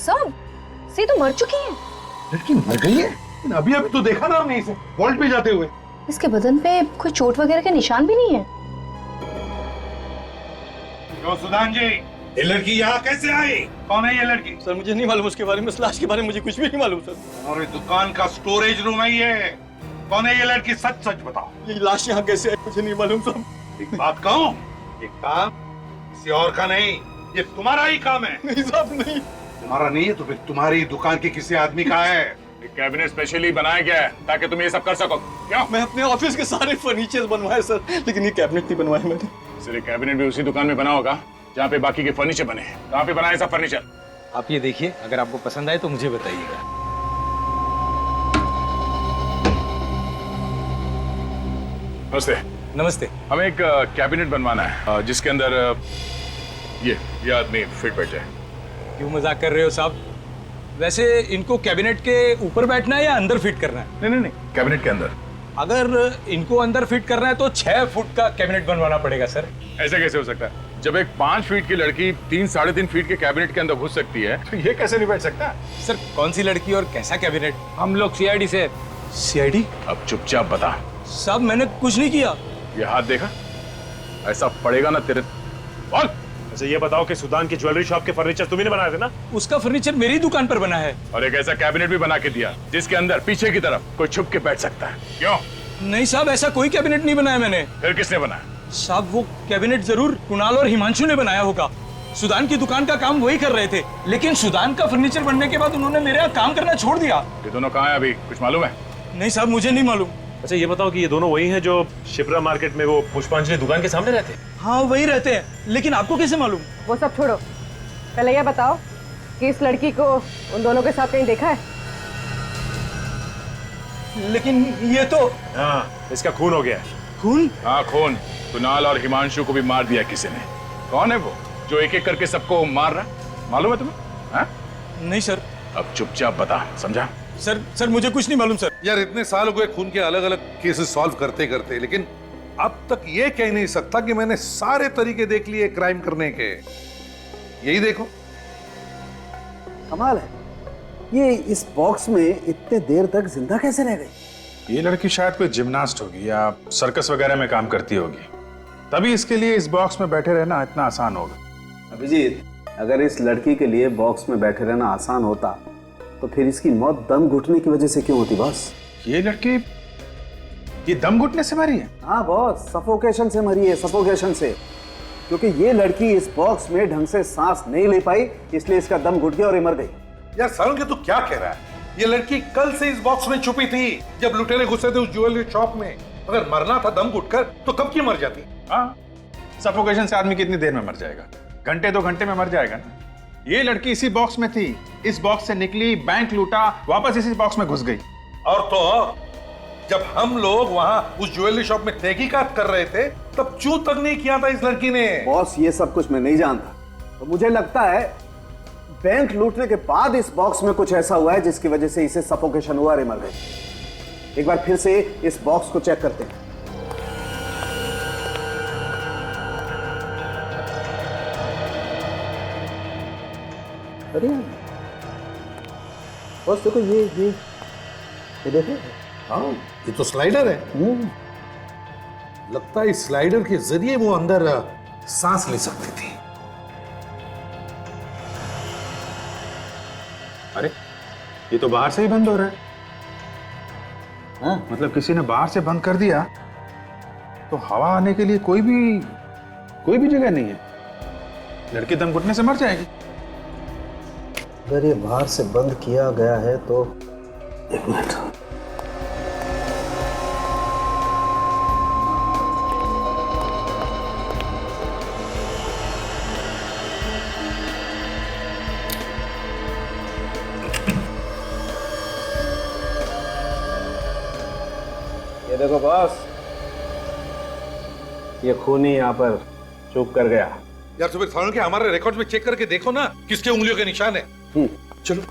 सब सी तो मर चुकी है। लड़की मर गई है? अभी अभी तो देखा ना हमने इसे वॉल्ट पे जाते हुए। इसके बदन पे कोई चोट वगैरह के निशान भी नहीं है। क्यों सुदान जी, ये लड़की यहाँ कैसे आई? कौन है ये लड़की? सर मुझे नहीं मालूम उसके बारे में, इस लाश के बारे में मुझे कुछ भी नहीं मालूम सर। हमारे दुकान का स्टोरेज रूम है ये। कौन है ये लड़की? सच सच बताओ। ये लाश यहाँ कैसे आई मुझे नहीं मालूम सर। एक बात कहूँ, ये काम किसी और का नहीं, ये तुम्हारा ही काम है। नहीं साहब नहीं। तुम्हारा नहीं है तो फिर तुम्हारी दुकान के किसी आदमी का है। कैबिनेट स्पेशली बनाया गया है ताकि तुम ये सब कर सको। क्यों? मैं अपने ऑफिस के सारे फर्नीचर बनवाए सर, लेकिन ये कैबिनेट नहीं बनवाया मैंने। सर ये कैबिनेट भी उसी दुकान में बना होगा जहाँ पे बाकी के फर्नीचर बने हैं। कहाँ पे बनाए सब फर्नीचर? आप ये देखिए, अगर आपको पसंद आए तो मुझे बताइएगा। नमस्ते। नमस्ते। हमें एक कैबिनेट बनवाना है जिसके अंदर ये आदमी फिट बैठ जाए। क्यों मजाक कर रहे हो साहब? वैसे इनको कैबिनेट के ऊपर बैठना है या अंदर फिट करना है? नहीं, कैबिनेट के अंदर। अगर इनको अंदर फिट करना है तो 6 फुट का कैबिनेट बनवाना पड़ेगा सर। ऐसे कैसे हो सकता है? जब एक 5 फीट की लड़की 3-3.5 फीट के कैबिनेट के अंदर घुस सकती है तो ये कैसे नहीं बैठ सकता? सर कौन सी लड़की और कैसा कैबिनेट? हम लोग सीआईडी से। सीआईडी? अब चुपचाप बता। साहब मैंने कुछ नहीं किया। ये हाथ देखा? ऐसा पड़ेगा ना तेरे। बोल। अच्छा ये बताओ कि सुदान की ज्वेलरी शॉप के फर्नीचर तुम्ही ने बनाए थे ना? उसका फर्नीचर मेरी दुकान पर बना है। और एक ऐसा कैबिनेट भी बना के दिया जिसके अंदर पीछे की तरफ कोई छुप के बैठ सकता है। क्यों? नहीं साहब, ऐसा कोई कैबिनेट नहीं बनाया मैंने। फिर किसने बनाया? साहब वो कैबिनेट जरूर कुणाल और हिमांशु ने बनाया होगा। सुदान की दुकान का काम वही कर रहे थे, लेकिन सुदान का फर्नीचर बनने के बाद उन्होंने मेरे यहाँ काम करना छोड़ दिया। ये दोनों कहाँ हैं अभी? कुछ मालूम है? नहीं साहब मुझे नहीं मालूम। अच्छा ये बताओ कि ये दोनों वही हैं जो शिप्रा मार्केट में वो पुष्पांजलि दुकान के सामने रहते हैं? हाँ वही रहते हैं, लेकिन आपको कैसे मालूम? वो सब छोड़ो, पहले ये बताओ कि इस लड़की को उन दोनों के साथ कहीं देखा है? लेकिन ये तो। हाँ, इसका खून हो गया है। खून? हाँ खून। कुणाल और हिमांशु को भी मार दिया किसी ने। कौन है वो जो एक एक करके सबको मार रहा? मालूम है तुम्हें? हाँ? नहीं सर। अब चुपचाप बता, समझा? सर मुझे कुछ नहीं मालूम सर। यार इतने साल हो गए खून के अलग अलग केसेस सॉल्व करते करते, लेकिन अब तक ये कह नहीं सकता कि मैंने सारे तरीके देख लिए क्राइम करने के। यही देखो। कमाल है, ये इस बॉक्स में इतने देर तक जिंदा कैसे रह गई? ये लड़की शायद कोई जिम्नास्ट होगी या सर्कस वगैरह में काम करती होगी, तभी इसके लिए इस बॉक्स में बैठे रहना इतना आसान होगा। अभिजीत, अगर इस लड़की के लिए बॉक्स में बैठे रहना आसान होता तो फिर इसकी मौत दम घुटने की वजह से क्यों होती बॉस? ये लड़की ये दम घुटने से मरी है? हाँ बॉस, सफोकेशन से मरी है, सफोकेशन से। क्योंकि ये लड़की इस बॉक्स में ढंग से सांस नहीं ले पाई, इसलिए इसका दम घुट गया और ये मर गई। यार सारुण, तू क्या कह रहा है? ये लड़की कल से इस बॉक्स में छुपी थी जब लुटेरे घुसे थे उस ज्वेलरी शॉप में। अगर मरना था दम घुटकर तो कब की मर जाती? हाँ, सफोकेशन से आदमी कितनी देर में मर जाएगा? घंटे 2 घंटे में मर जाएगा ना। ये लड़की इसी बॉक्स में थी, इस बॉक्स से निकली, बैंक लूटा, वापस इसी बॉक्स में घुस गई। और तो और, जब हम लोग वहां उस ज्वेलरी शॉप में तहकीकात कर रहे थे तब चू तक नहीं किया था इस लड़की ने। बॉस ये सब कुछ मैं नहीं जानता, तो मुझे लगता है बैंक लूटने के बाद इस बॉक्स में कुछ ऐसा हुआ है जिसकी वजह से इसे सफोकेशन हुआ, और ये मर गई। एक बार फिर से इस बॉक्स को चेक करते हैं। अरे बॉस देखो ये देखो, हाँ ये तो स्लाइडर है। लगता है इस स्लाइडर के जरिए वो अंदर सांस ले सकती थी। अरे ये तो बाहर से ही बंद हो रहा है। हाँ, मतलब किसी ने बाहर से बंद कर दिया तो हवा आने के लिए कोई भी जगह नहीं है। लड़की दम घुटने से मर जाएगी। अगर ये बाहर से बंद किया गया है तो एक मिनट, ये देखो बॉस, ये खूनी यहाँ पर चुप कर गया। यार सुबह थाने के हमारे रिकॉर्ड में चेक करके देखो ना किसके उंगलियों के निशान है। चलो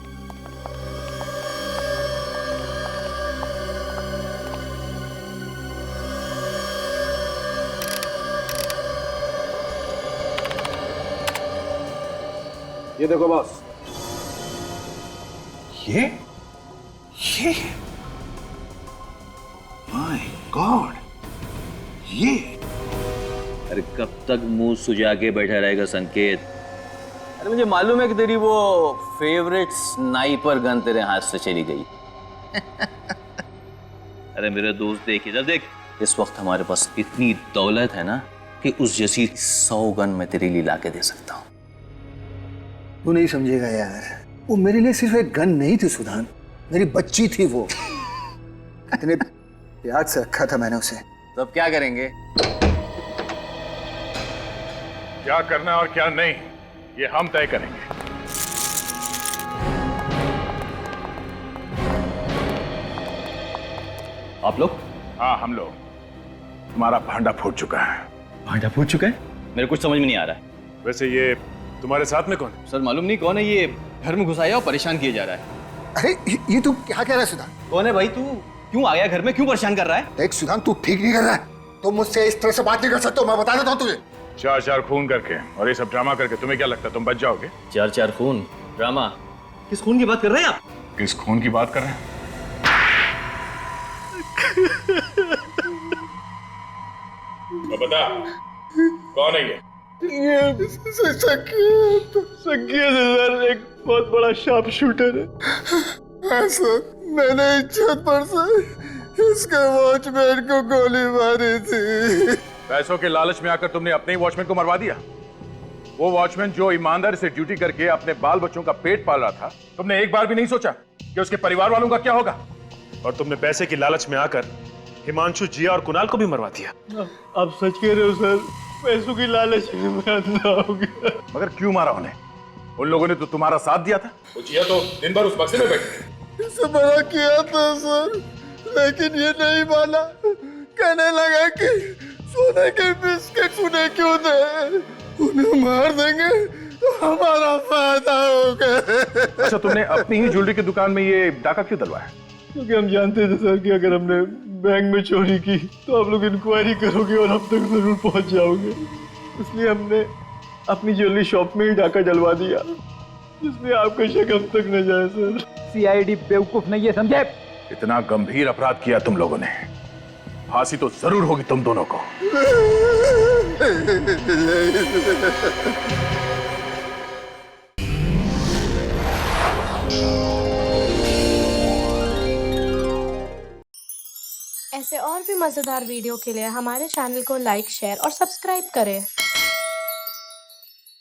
ये देखो बॉस, ये माय गॉड, ये अरे कब तक मुंह सुजा के बैठा रहेगा संकेत? अरे मुझे मालूम है कि तेरी वो फेवरेट स्नाइपर गन तेरे हाथ से चली गई। अरे मेरे दोस्त देख इधर देख, इस वक्त हमारे पास इतनी दौलत है ना कि उस जैसी 100 गन मैं तेरे लिए लाके दे सकता हूँ। तू नहीं समझेगा यार, वो मेरे लिए सिर्फ एक गन नहीं थी सुधान, मेरी बच्ची थी वो। इतने प्यार से रखा था मैंने उसे। तो अब क्या करेंगे? क्या करना और क्या नहीं ये हम तय करेंगे। आप लोग? हाँ हम लोग। तुम्हारा भांडा फूट चुका है। भांडा फूट चुका है? मेरे कुछ समझ में नहीं आ रहा है। वैसे ये तुम्हारे साथ में कौन है? सर मालूम नहीं कौन है, ये घर में घुसाया और परेशान किया जा रहा है। अरे ये तू क्या कह रहा है सुधान? कौन है भाई तू? क्यों आ गया घर में? क्यों परेशान कर रहा है? देख सुधान, तू ठीक नहीं कर रहा है। तुम मुझसे इस तरह से बात नहीं कर सकते, मैं बता देता हूँ तुझे। 4 खून करके और ये सब ड्रामा करके तुम्हें क्या लगता है तुम बच जाओगे? 4 खून? ड्रामा? किस खून की बात कर रहे हैं आप? किस खून की बात कर रहे हैं? तो बता कौन है ये? संकेत सर एक बहुत बड़ा शार्प शूटर है। हाँ सर, मैंने इज्जत पर से इसके वॉचमैन को गोली मारी थी। पैसों के लालच में आकर तुमने अपने ही वॉचमैन को मरवा दिया। वो वॉचमैन जो ईमानदारी से ड्यूटी करके अपने बाल बच्चों का पेट पाल रहा था, तुमने एक बार भी नहीं सोचा कि उसके परिवार वालों का क्या होगा? और तुमने पैसे की लालच में आकर हिमांशु, जिया और कुणाल को भी मरवा दिया। आप सच कह रहे हो सर, पैसों की लालच में मैं अंधा हो गया। मगर क्यों मारा उन्हें? उन लोगों ने तो तुम्हारा साथ दिया था। वो जिया तो दिन भर उस बक्से में बैठी। इससे बड़ा किया था सर, लेकिन ये नहीं माना। कहने लगा कि सोने के बिस्किट उन्हें क्यों दे, उन्हें मार देंगे तो हमारा फायदा होगा। अच्छा, तुमने अपनी ही ज्वेलरी की दुकान में ये डाका क्यों डलवाया? क्योंकि हम जानते थे सर कि अगर हमने बैंक में चोरी की तो आप लोग इंक्वायरी करोगे और हम तक जरूर पहुंच जाओगे। इसलिए हमने अपनी ज्वेलरी शॉप में ही डाका डलवा दिया, जिसमें आपका शक अब तक न जाए सर। सीआईडी बेवकूफ नहीं है, समझे? इतना गंभीर अपराध किया तुम लोगों ने, फांसी तो जरूर होगी तुम दोनों को। ऐसे और भी मजेदार वीडियो के लिए हमारे चैनल को लाइक, शेयर और सब्सक्राइब करें।